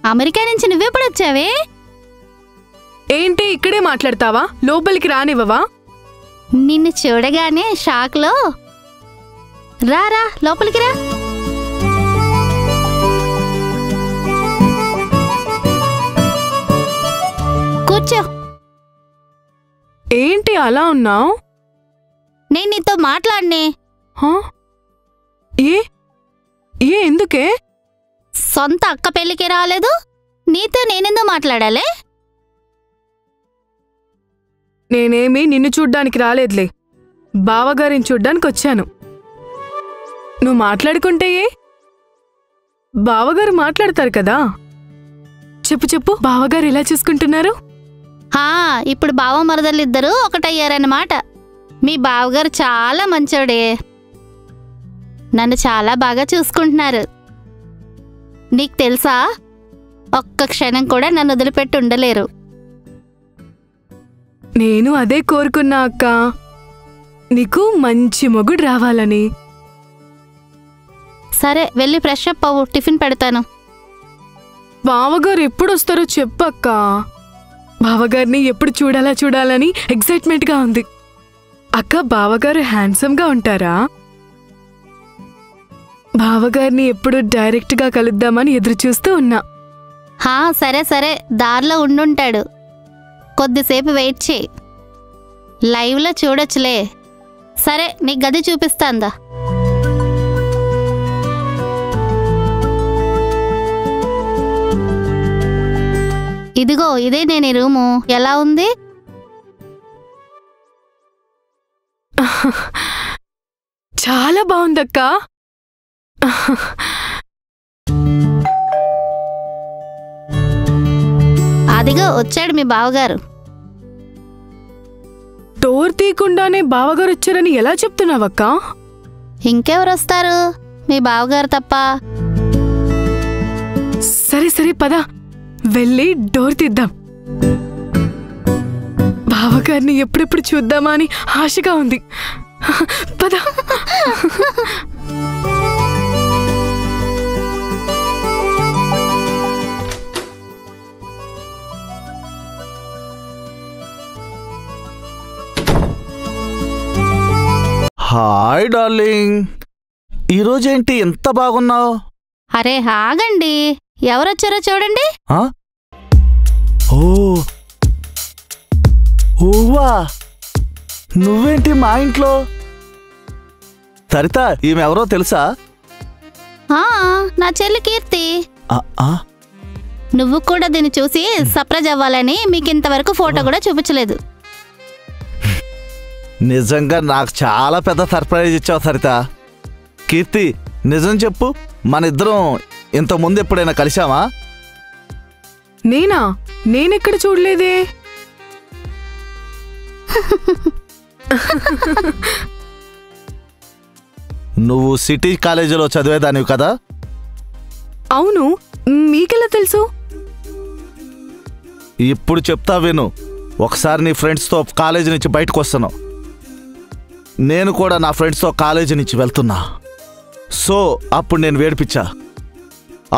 America నుంచి నువ్వెప్పుడు వచ్చావే? ఏంటి ఇక్కడే మాట్లాడతావా? లోపలికి రానివ్వవా? నిన్ను చూడగానే షాక్లో రా లోపలికి రా. కూర్చో. ఏంటి అలా ఉన్నావు? నేను నీతో మాట్లాడనే. ఎందుకే? సొంత అక్క పెళ్ళికి రాలేదు, నీతో నేనెందుకు మాట్లాడాలే? నేనేమీ నిన్ను చూడ్డానికి రాలేదులే, బావగారిని చూడ్డానికి వచ్చాను. నువ్వు మాట్లాడుకుంటే బావగారు మాట్లాడతారు కదా. చెప్పు బావగారు ఎలా చూసుకుంటున్నారు? ఇప్పుడు బావ మరదలిద్దరూ ఒకటయ్యారన్నమాట. మీ బావగారు చాలా మంచోడే, నన్ను చాలా బాగా చూసుకుంటున్నారు. నీకు తెలుసా, ఒక్క క్షణం కూడా నన్ను వదిలిపెట్టి ఉండలేరు. నేను అదే కోరుకున్నా అక్క, నీకు మంచి మొగుడు రావాలని. సరే వెళ్ళి ఫ్రెష్ అప్ అవ్వు, టిఫిన్ పెడతాను. బావగారు ఎప్పుడొస్తారో చెప్పక్క. బావగారిని ఎప్పుడు చూడాలని ఎక్సైట్మెంట్గా ఉంది. అక్క, బావగారు హ్యాండ్సమ్గా ఉంటారా? బావగారిని ఎప్పుడు డైరెక్ట్గా కలుద్దామని ఎదురు చూస్తూ ఉన్నా. సరే దారిలో ఉండుంటాడు, కొద్దిసేపు వెయిట్ చేయి, లైవ్లో చూడొచ్చులే. సరే నీ గది చూపిస్తాందా. ఇదిగో ఇదే నేను రూము. ఎలా ఉంది? చాలా బాగుందక్క. అదిగో వచ్చాడు మీ బావగారు. డోర్ తీయకుండానే బావగారు వచ్చారని ఎలా చెప్తున్నావక్క? ఇంకెవరు వస్తారు, మీ బావగారు తప్ప. సరే పద, వెళ్ళి డోర్ తీద్దాం. బావగారిని ఎప్పుడెప్పుడు చూద్దామా అని ఆశగా ఉంది. పద. హాయ్ డార్లింగ్, ఈరోజేంటి ఎంత బాగున్నావు? అరే ఆగండి, ఎవరొచ్చారో చూడండి. ఓవా, నువ్వేంటి మా ఇంట్లో? సరిత, ఈమెవరో తెలుసా? నా చెల్లి కీర్తి. నువ్వు కూడా దీన్ని చూసి సర్ప్రైజ్ అవ్వాలని మీకింతవరకు ఫోటో కూడా చూపించలేదు. నిజంగా నాకు చాలా పెద్ద సర్ప్రైజ్ ఇచ్చావు సరిత. కీర్తి, నిజం చెప్పు, మన ఇద్దరం ఇంతకుముందు ఎప్పుడైనా కలిసామా? నేనెక్కడ చూడలేదే. నువ్వు సిటీ కాలేజీలో చదివేదానివి కదా? అవును, మీకెలా తెలుసు? ఇప్పుడు చెప్తా విను. ఒకసారి నీ ఫ్రెండ్స్తో కాలేజీ నుంచి బయటకు వస్తున్నావు, నేను కూడా నా ఫ్రెండ్స్తో కాలేజీ నుంచి వెళ్తున్నా. సో అప్పుడు నేను వేడిపించా,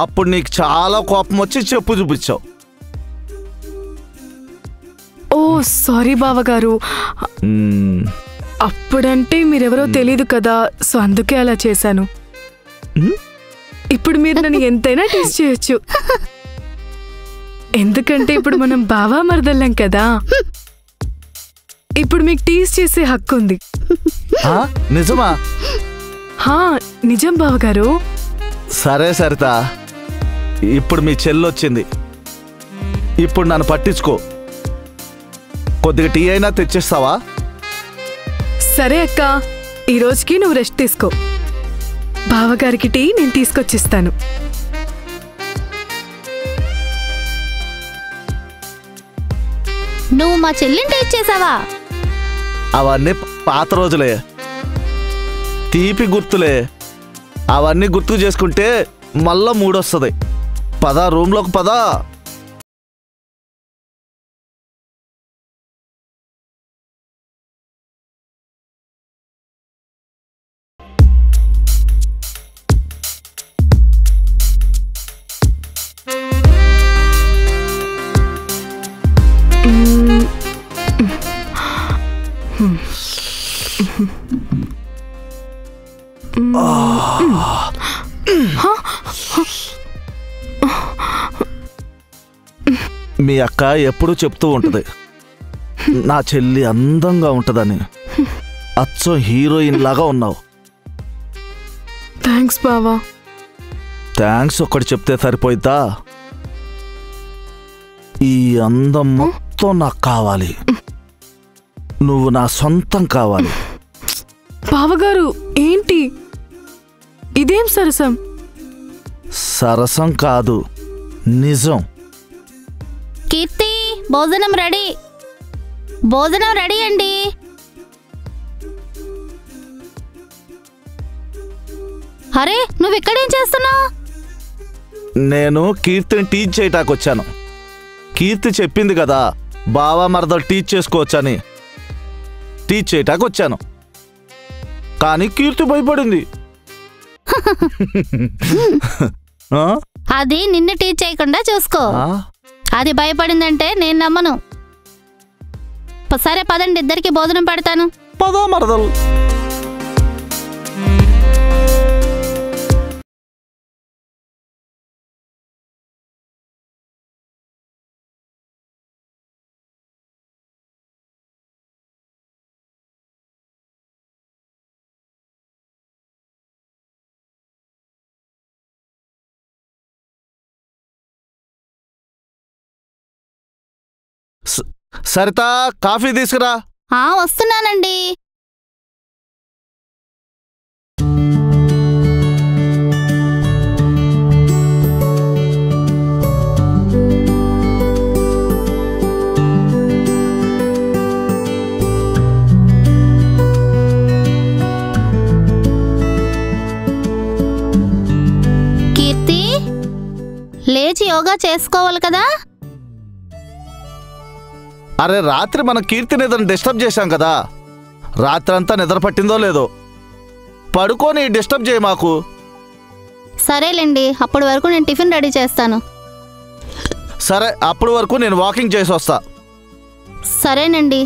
అప్పుడు నీకు చాలా కోపం వచ్చి చెప్పు చూపించావు. ఓ సారీ బావగారు, అప్పుడంటే మీరెవరో తెలీదు కదా, సో అందుకే అలా చేశాను. ఇప్పుడు మీరు నన్ను ఎంతైనా టెస్ట్ చేయొచ్చు, ఎందుకంటే ఇప్పుడు మనం బావా మరదల్లం కదా. ఇప్పుడు మీకు టీజ్ చేసే హక్కు ఉంది. నిజమా? నిజం బావగారు. సరే సరిత, ఇప్పుడు మీ చెల్లొచ్చింది, ఇప్పుడు నన్ను పట్టించుకో. కొద్దిగా టీ అయినా తెచ్చిస్తావా? సరే అక్క, ఈ రోజుకి నువ్వు రెస్ట్ తీసుకో, బావగారికి టీ నేను తీసుకొచ్చిస్తాను. నువ్వు మా చెల్లిని టేస్ట్ చేసావా? అవన్నీ పాత రోజులే, తీపి గుర్తులే. అవన్నీ గుర్తు చేసుకుంటే మళ్ళా మూడొస్తుంది. పదా, రూమ్లోకి పదా. మీ అక్క ఎప్పుడూ చెప్తూ ఉంటుంది నా చెల్లి అందంగా ఉంటుందని. అచ్చం హీరోయిన్ లాగా ఉన్నావు. థ్యాంక్స్ బావా. థ్యాంక్స్ ఒక్కటి చెప్తే సరిపోయిద్దా? ఈ అందం మొత్తం నాకు కావాలి. నువ్వు నా సొంతం కావాలి. బావగారు ఏంటి ఇదేం సరసం? సరసం కాదు, నిజం. కీర్తి, భోజనం రెడీ. భోజనం రెడీ అండి. అరే, నువ్వు ఇక్కడేం చేస్తున్నావు? నేను కీర్తిని టీచ్ చేయటానికి వచ్చాను. కీర్తి చెప్పింది కదా బావా మరదలు టీచ్ చేసుకోవచ్చని. టీచ్ చేయటానికి వచ్చాను, కానీ కీర్తి భయపడింది. అది నిన్ను టీచ్ చేయకుండా చూసుకో. అది భయపడిందంటే నేను నమ్మను. సరే పదండి, ఇద్దరికి భోజనం పెడతాను. పదా మరదలు. సరిత, కాఫీ తీసుకురా. వస్తున్నానండి. కీర్తి, లేచి యోగా చేసుకోవాలి కదా. అరే, రాత్రి మనం కీర్తి నిద్రను డిస్టర్బ్ చేశాం కదా. రాత్రంతా నిద్ర పట్టిందో లేదో. పడుకొని డిస్టర్బ్ చేయి మాకు. సరేలేండి, అప్పటి వరకు నేను టిఫిన్ రెడీ చేస్తాను. సరే, అప్పటి వరకు నేను వాకింగ్ చేసి వస్తా. సరేనండి.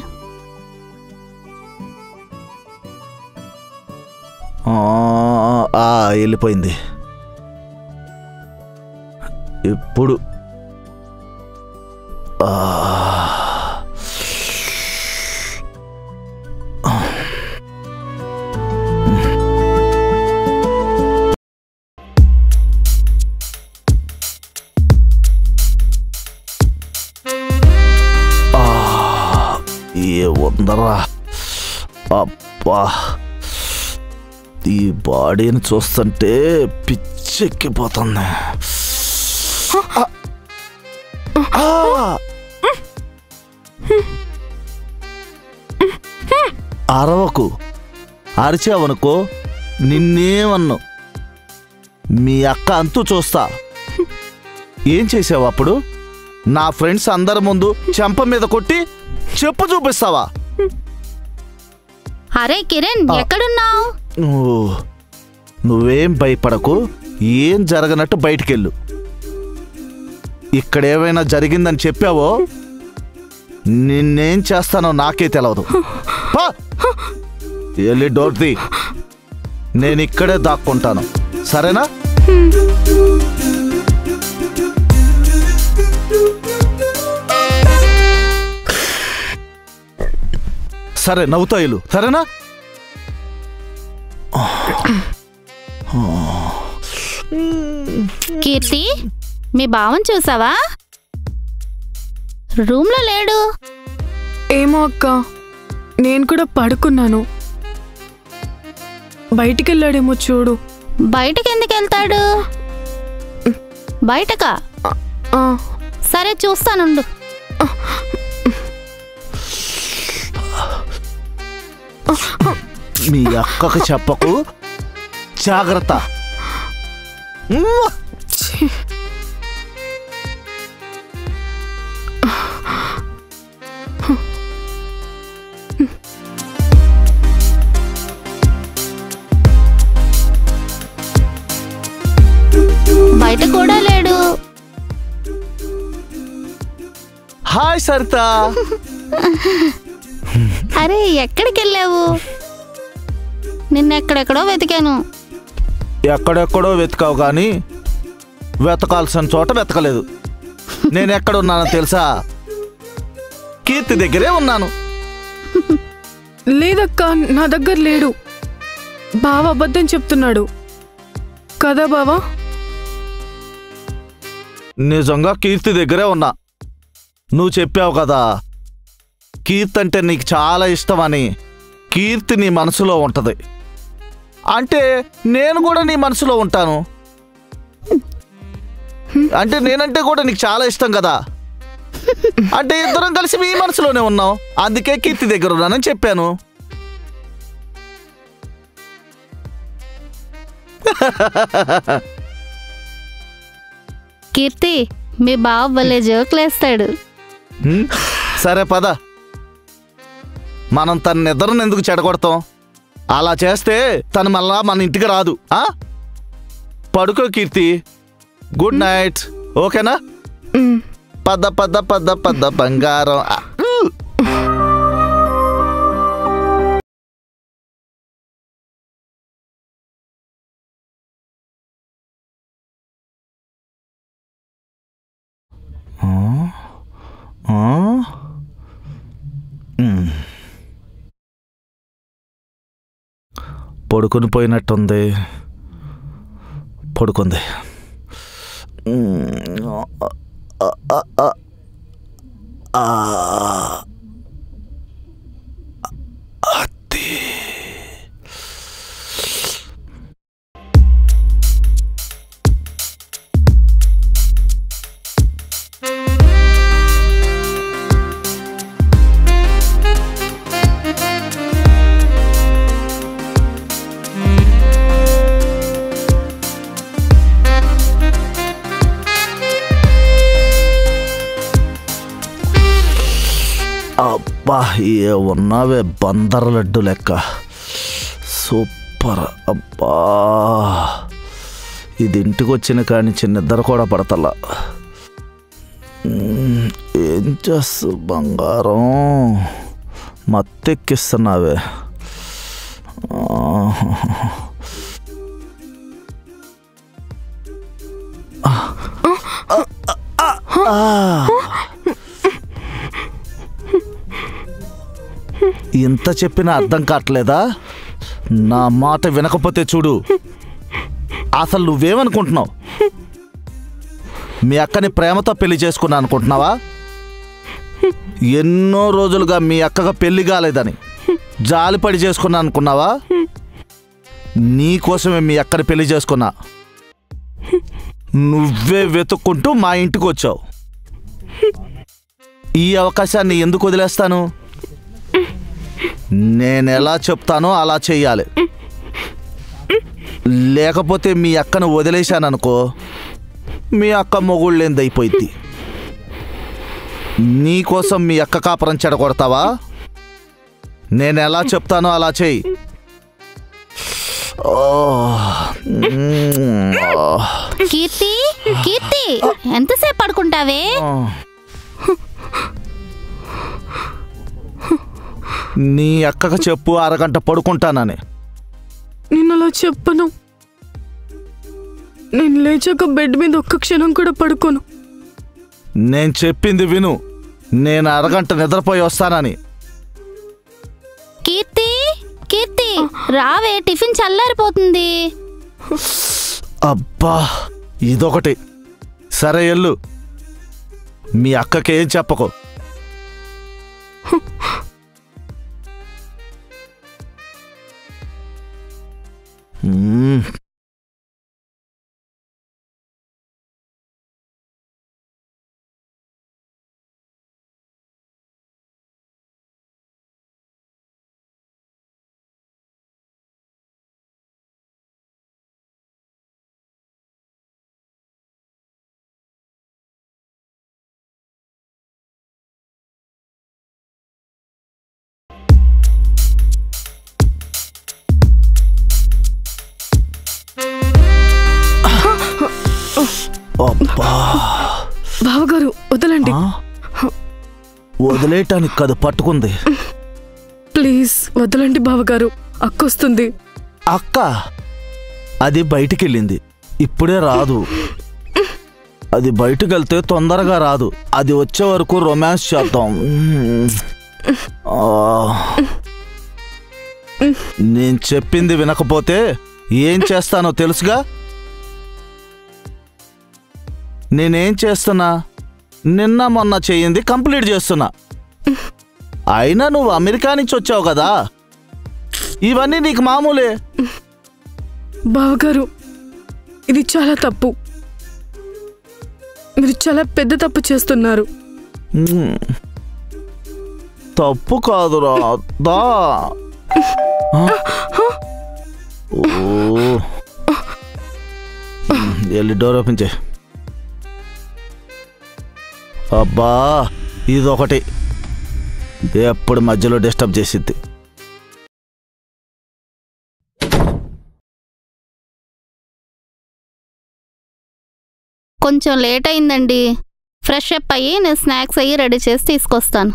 వెళ్ళిపోయింది. ఇప్పుడు ఉందరా. అబ్బా, ఈ బాడీని చూస్తుంటే పిచ్చెక్కిపోతుంది. అరవకు. అరిచావనుకో నిన్నేమన్ను. మీ అక్క అంతు చూస్తా. ఏం చేసావు అప్పుడు? నా ఫ్రెండ్స్ అందరి ముందు చెంప మీద కొట్టి చెప్పు చూపిస్తావా? అరే కిరణ్, ఎక్కడున్నావు? నువ్వేం భయపడకు. ఏం జరగనట్టు బయటికెళ్ళు. ఇక్కడేమైనా జరిగిందని చెప్పావో నిన్నేం చేస్తానో నాకే తెలవదు. వెళ్ళి డోర్ తీ. నేను ఇక్కడే దాక్కుంటాను, సరేనా? సరే, నవ్వుతా ఇల్లు, సరేనా? కీర్తి, మీ బావని చూసావా? రూమ్లో లేడు. ఏమో అక్క, నేను కూడా పడుకున్నాను. బయటికెళ్ళాడేమో చూడు. బయటకి ఎందుకు వెళ్తాడు? బయటకా? సరే, చూస్తానుండు. మీ అక్కకు చెప్పకు, జాగ్రత్త. బయట కూడా లేడు. హాయ్ సరిత. అరే, ఎక్కడికి వెళ్ళావు? నిన్నెక్కడెక్కడో వెతికాను. ఎక్కడెక్కడో వెతికావు కానీ వెతకాల్సిన చోట వెతకలేదు. నేను ఎక్కడున్నానో తెలుసా? కీర్తి దగ్గరే ఉన్నాను. లేదక్క, నా దగ్గర లేడు. బావ అబద్ధం చెప్తున్నాడు కదా బావా? నిజంగా కీర్తి దగ్గరే ఉన్నా. నువ్వు చెప్పావు కదా కీర్తి అంటే నీకు చాలా ఇష్టమని. కీర్తి నీ మనసులో ఉంటది అంటే నేను కూడా నీ మనసులో ఉంటాను. అంటే నేనంటే కూడా నీకు చాలా ఇష్టం కదా. అంటే ఇద్దరం కలిసి మీ మనసులోనే ఉన్నాం. అందుకే కీర్తి దగ్గర ఉన్నానని చెప్పాను. కీర్తి, మీ బావ భలే జోకులేస్తాడు. సరే పద, మనం తన ఇద్దరిని ఎందుకు చెడగొడతాం? అలా చేస్తే తను మళ్ళా మన ఇంటికి రాదు. పడుకో కీర్తి. Good night. ఓకేనా? పద పద పద పద బంగారం. పడుకొని పోయినట్టుంది. పడుకుంది. అత్తి అబ్బా, ఏ ఉన్నావే బందర లడ్డు లెక్క. సూపర్. అబ్బా, ఇది ఇంటికి వచ్చిన కాడి నుంచి నిద్ర కూడా పడతలా. ఏం చేస్తు బంగారం, మత్తెక్కిస్తున్నావే. ఇంత చెప్పినా అర్థం కావట్లేదా? నా మాట వినకపోతే చూడు. అసలు నువ్వేమనుకుంటున్నావు? మీ అక్కని ప్రేమతో పెళ్లి చేసుకున్నా అనుకుంటున్నావా? ఎన్నో రోజులుగా మీ అక్కగా పెళ్లి కాలేదని జాలిపడి చేసుకున్నా అనుకున్నావా? నీకోసమే మీ అక్కని పెళ్లి చేసుకున్నా. నువ్వే వెతుక్కుంటూ మా ఇంటికి వచ్చావు. ఈ అవకాశాన్ని ఎందుకు వదిలేస్తాను? నేను ఎలా చెప్తానో అలా చెయ్యాలి. లేకపోతే మీ అక్కను వదిలేశాననుకో, మీ అక్క మొగుళ్ళేందైపోయింది. నీకోసం మీ అక్క కాపురం చెడగొడతావా? నేను ఎలా చెప్తానో అలా చెయ్యి. కీర్తి, కీర్తి, ఎంతసేపు పడుకుంటావే? నీ అక్కకు చెప్పు, అరగంట పడుకుంటానని. నేను అలా చెప్పను. నేను లేచాక బెడ్ మీద ఒక్క క్షణం కూడా పడుకోను. నేను చెప్పింది విను. నేను అరగంట నిద్రపోయి వస్తానని. కీర్తి, కీర్తి, రావే, టిఫిన్ చల్లారిపోతుంది. అబ్బా, ఇదొకటి. సరే ఎల్లు. మీ అక్కకేం చెప్పకు. బావగారు వదలండి. వదిలేయటానికి కాదు, పట్టుకుంది. ప్లీజ్ వదలండి బావగారు, అక్కొస్తుంది. అక్క అది బయటికెళ్ళింది, ఇప్పుడే రాదు. అది బయటకు వెళ్తే తొందరగా రాదు. అది వచ్చే వరకు రొమాన్స్ చేద్దాం. నేను చెప్పింది వినకపోతే ఏం చేస్తానో తెలుసుగా. నేనేం చేస్తున్నా? నిన్న మొన్న చేయింది కంప్లీట్ చేస్తున్నా. అయినా నువ్వు అమెరికా నుంచి వచ్చావు కదా, ఇవన్నీ నీకు మామూలే. బావగారు, ఇది చాలా తప్పు. మీరు చాలా పెద్ద తప్పు చేస్తున్నారు. తప్పు కాదురా దా. వెళ్ళి డోర్ ఓపెన్ చేయి. అబ్బా, ఇదొకటి ఎప్పుడు మధ్యలో డిస్టర్బ్ చేసిద్ది. కొంచెం లేట్ అయిందండి. ఫ్రెష్ అప్ అయ్యి నేను స్నాక్స్ అయ్యి రెడీ చేసి తీసుకొస్తాను.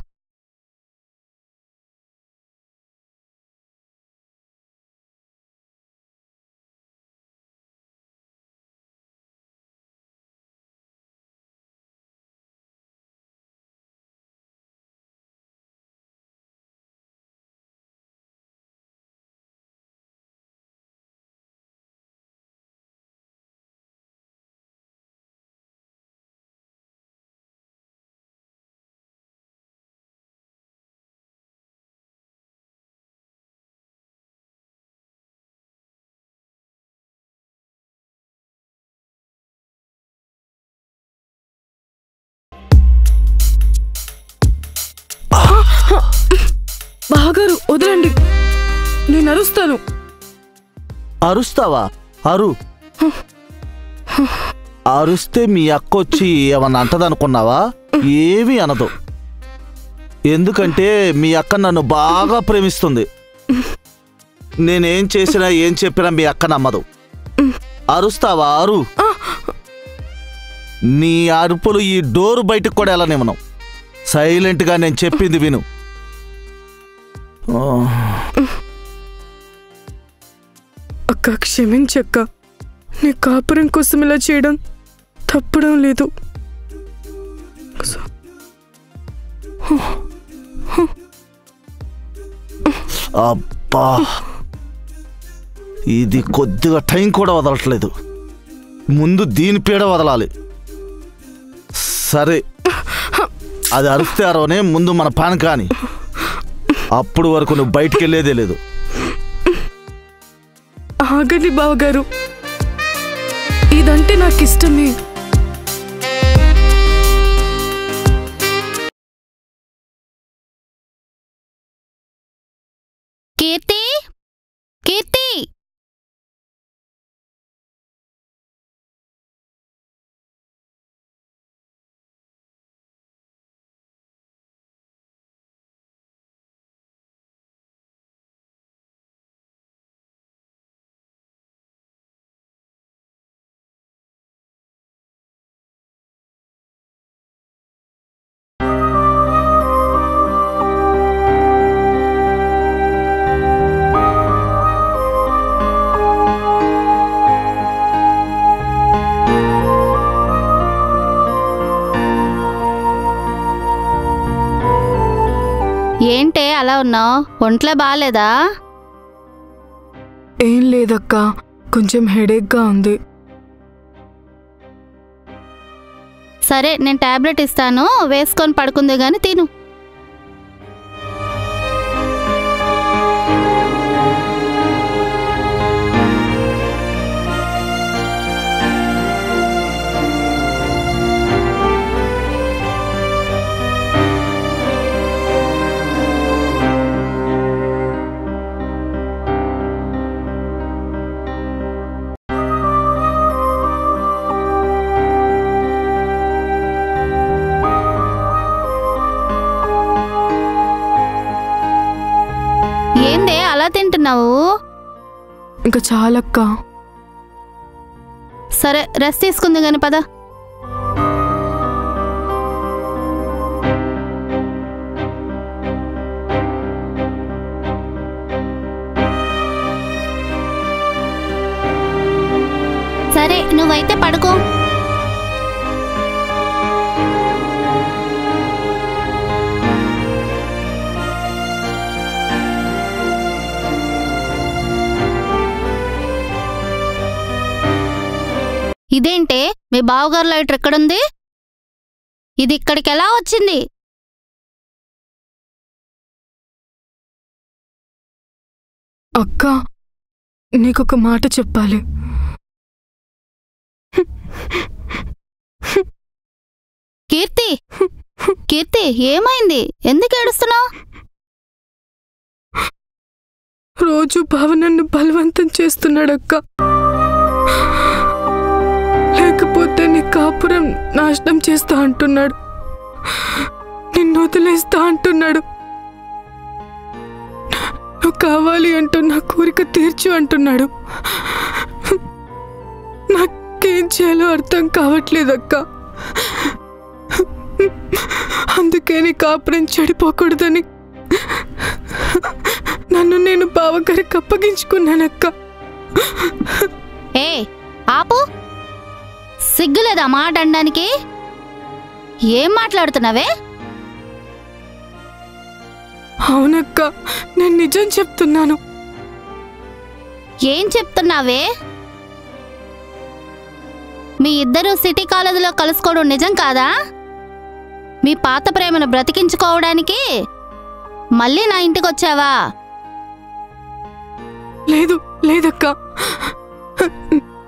బావగారు, వదలండి, నేను అరుస్తాను. అరుస్తావా? అరుస్తే మీ అక్క వచ్చి ఏమన్నా అంటదనుకున్నావా? ఏమీ అనదు. ఎందుకంటే మీ అక్క నన్ను బాగా ప్రేమిస్తుంది. నేనేం చేసినా ఏం చెప్పినా మీ అక్క నమ్మదు. అరుస్తావా? అరు. నీ అరుపులు ఈ డోరు బయటకు కూడా వెళ్ళనివ్వను. సైలెంట్గా నేను చెప్పింది విను. అక్క, క్షమించక్క. నీ కాపురం కోసం ఇలా చేయడం తప్పడం లేదు. అబ్బా, ఇది కొద్దిగా టైం కూడా వదలట్లేదు. ముందు దీని పీడ వదలాలి. సరే, అది అరిస్తే అరవనే, ముందు మన పని కాని. అప్పుడు వరకు నువ్వు బయటికి వెళ్ళేదే లేదు. ఆగండి బావగారు, ఇదంటే నాకు ఇష్టమే. కీర్తి, కీర్తి, ఏంటే అలా ఉన్నావు? ఒంట్లో బాగాలేదా? ఏం లేదక్క, కొంచెం హెడేక్గా ఉంది. సరే, నేను టాబ్లెట్ ఇస్తాను, వేసుకొని పడుకుంది గాని తిను. ఏందే అలా తింటున్నావు? ఇంకా చాలక్క. సరే, రెస్ట్ తీసుకుంది గాని పద. సరే, నువ్వైతే పడుకో. మీ బావగారు లైటర్ ఎక్కడుంది? ఇది ఇక్కడికి ఎలా వచ్చింది? అక్క, నీకొక మాట చెప్పాలి. కీర్తి, కీర్తి, ఏమైంది? ఎందుకు ఏడుస్తున్నావు? రోజు బావ నన్ను బలవంతం చేస్తున్నాడక్క. లేకపోతే నీ కాపురం నాశనం చేస్తా అంటున్నాడు, నిన్ను వదిలేస్తా అంటున్నాడు, నువ్వు కావాలి అంటూ నా కోరిక తీర్చు అంటున్నాడు. నాకేం చేయాలో అర్థం కావట్లేదక్క. అందుకే నీ కాపురం చెడిపోకూడదని నన్ను నేను బావగారికి అప్పగించుకున్నానక్క. ఏ ఆపు, సిగ్గులేదా మాట అనడానికి? ఏం మాట్లాడుతున్నావే? అవునక్క, నేను నిజం చెప్తున్నాను. ఏం చెప్తున్నావే? మీ ఇద్దరు సిటీ కాలేజీలో కలుసుకోవడం నిజం కాదా? మీ పాత ప్రేమను బ్రతికించుకోవడానికి మళ్ళీ నా ఇంటికి వచ్చావా? లేదు లేదక్క,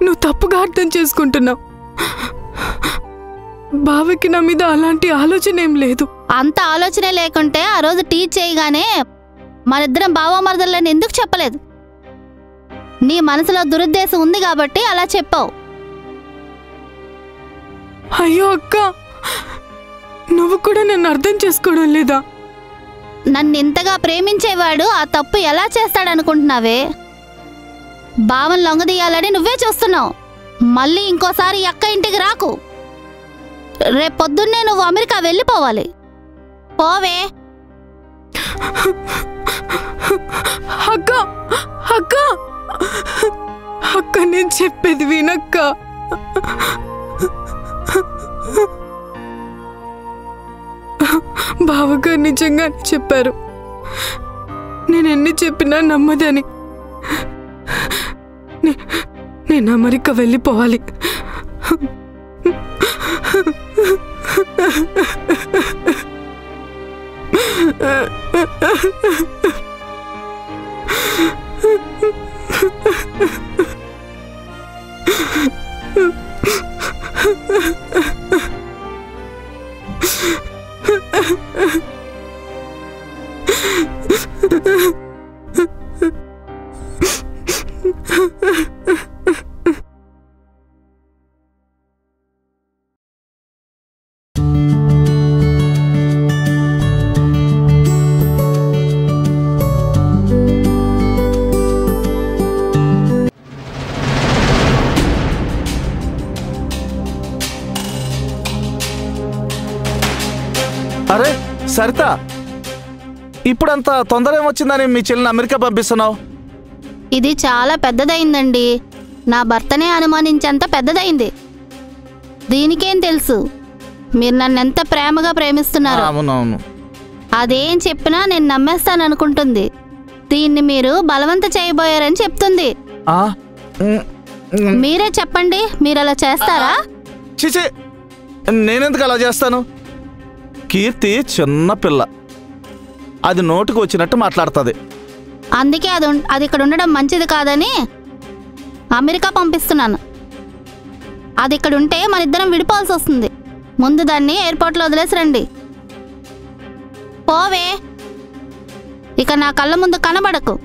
నువ్వు తప్పుగా అర్థం చేసుకుంటున్నావు. బావకి నా మీద అలాంటి ఆలోచన ఏం లేదు. అంత ఆలోచనే లేకుంటే ఆ రోజు టీచ్ చేయగానే మనిద్దరం బావమరదలని ఎందుకు చెప్పలేదు? నీ మనసులో దురుద్దేశం ఉంది కాబట్టి అలా చెప్పావు. అయ్యో అక్క, నువ్వు కూడా నన్ను అర్థం చేసుకోవడం లేదా? నన్ను ఇంతగా ప్రేమించేవాడు ఆ తప్పు ఎలా చేస్తాడనుకుంటున్నావే? బావని లొంగదీయాలని నువ్వే చూస్తున్నావు. మళ్ళీ ఇంకోసారి అక్క ఇంటికి రాకు. రేపొద్దున్నే నువ్వు అమెరికా వెళ్ళిపోవాలి. పోవే. అక్క అక్క అక్క, నేను చెప్పేది వినక్క. బావగారు నిజంగానే చెప్పారు, నేను ఎన్ని చెప్పినా నమ్మదని. నేను అమెరికా వెళ్ళిపోవాలి. అరే సరిత, ఇప్పుడంత తొందర ఏమొచ్చిందని మీ చెల్లిని అమెరికా పంపిస్తున్నావు? ఇది చాలా పెద్దదైందండి. నా భర్తనే అనుమానించేంత పెద్దదైంది. దీనికేం తెలుసు మీరు నన్ను ఎంత ప్రేమగా ప్రేమిస్తున్నారు? అవునవును. అదేం చెప్పినా నేను నమ్మేస్తాననుకుంటుంది. దీన్ని మీరు బలవంత చేయబోయారని చెప్తుంది. మీరే చెప్పండి, మీరు అలా చేస్తారా? చిచి, నేనెందుకు అలా చేస్తాను? కీర్తి చిన్న పిల్ల, అది నోటికి వచ్చినట్టు మాట్లాడుతుంది. అందుకే అది ఇక్కడ ఉండడం మంచిది కాదని అమెరికా పంపిస్తున్నాను. అది ఇక్కడ ఉంటే మన ఇద్దరం విడిపోవాల్సి వస్తుంది. ముందు దాన్ని ఎయిర్పోర్ట్లో వదిలేసి రండి. పోవే, ఇక నా కళ్ళ ముందు కనబడకు.